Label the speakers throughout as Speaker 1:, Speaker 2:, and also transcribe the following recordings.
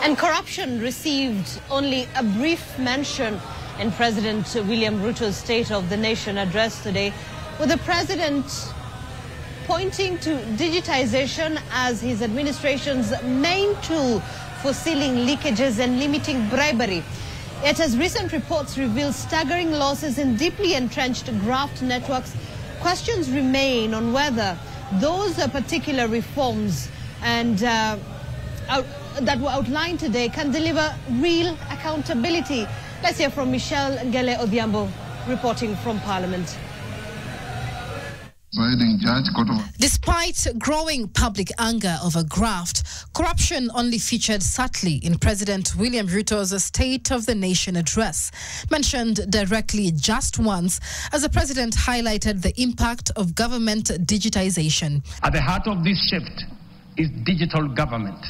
Speaker 1: And corruption received only a brief mention in President William Ruto's State of the Nation address today, with the president pointing to digitisation as his administration's main tool for sealing leakages and limiting bribery. Yet as recent reports reveal staggering losses in deeply entrenched graft networks, questions remain on whether those particular reforms and that were outlined today can deliver real accountability. Let's hear from Michelle Ngele Odhiambo, reporting from Parliament.
Speaker 2: Despite growing public anger over graft, corruption only featured subtly in President William Ruto's State of the Nation address, mentioned directly just once as the president highlighted the impact of government digitization.
Speaker 3: At the heart of this shift is digital government.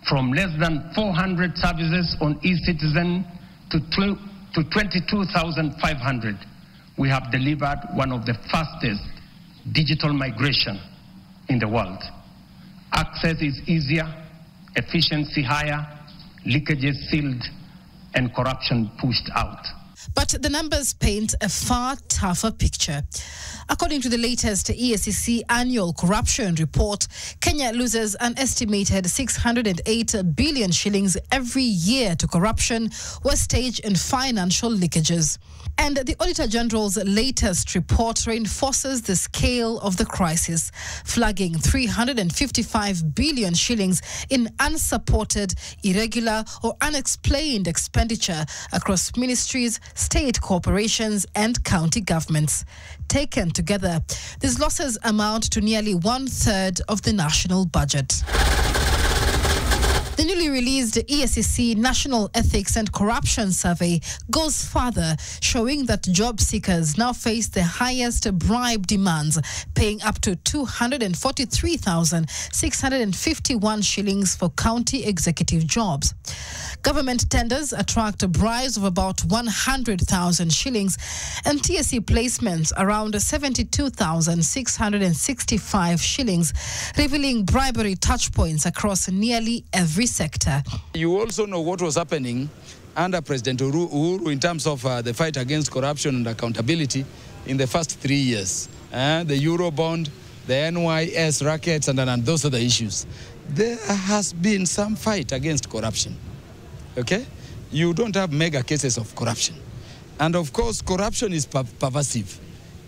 Speaker 3: From less than 400 services on eCitizen to 22,500, we have delivered one of the fastest digital migration in the world. Access is easier, efficiency higher, leakages sealed, and corruption pushed out.
Speaker 2: But the numbers paint a far tougher picture. According to the latest EACC annual corruption report, Kenya loses an estimated 608 billion shillings every year to corruption, wastage and financial leakages. And the Auditor General's latest report reinforces the scale of the crisis, flagging 355 billion shillings in unsupported, irregular or unexplained expenditure across ministries, state corporations and county governments. Taken together, these losses amount to nearly 1/3 of the national budget. The newly released EACC National Ethics and Corruption Survey goes further, showing that job seekers now face the highest bribe demands, paying up to 243,651 shillings for county executive jobs. Government tenders attract bribes of about 100,000 shillings and TSC placements around 72,665 shillings, revealing bribery touchpoints across nearly every sector.
Speaker 4: You also know what was happening under President Uhuru in terms of the fight against corruption and accountability in the first 3 years. The Eurobond, the NYS rackets, and those are the issues. There has been some fight against corruption. Okay? You don't have mega cases of corruption. And of course, corruption is pervasive.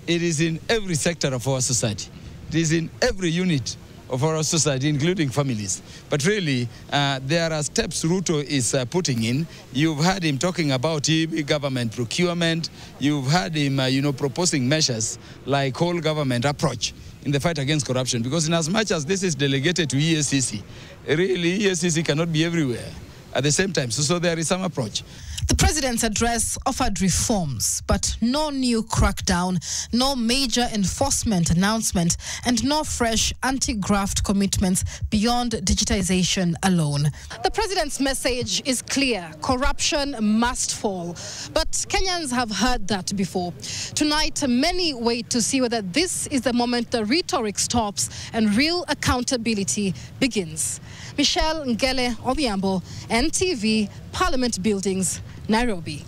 Speaker 4: It is in every sector of our society. It is in every unit of our society, including families. But really, there are steps Ruto is putting in. You've heard him talking about government procurement. You've heard him, proposing measures like whole government approach in the fight against corruption. Because in as much as this is delegated to EACC, really EACC cannot be everywhere at the same time. So there is some approach.
Speaker 2: The president's address offered reforms, but no new crackdown, no major enforcement announcement, and no fresh anti-graft commitments beyond digitization alone. The president's message is clear: corruption must fall. But Kenyans have heard that before. Tonight, many wait to see whether this is the moment the rhetoric stops and real accountability begins. Michelle Ngele Odhiambo, NTV, Parliament Buildings, Nairobi.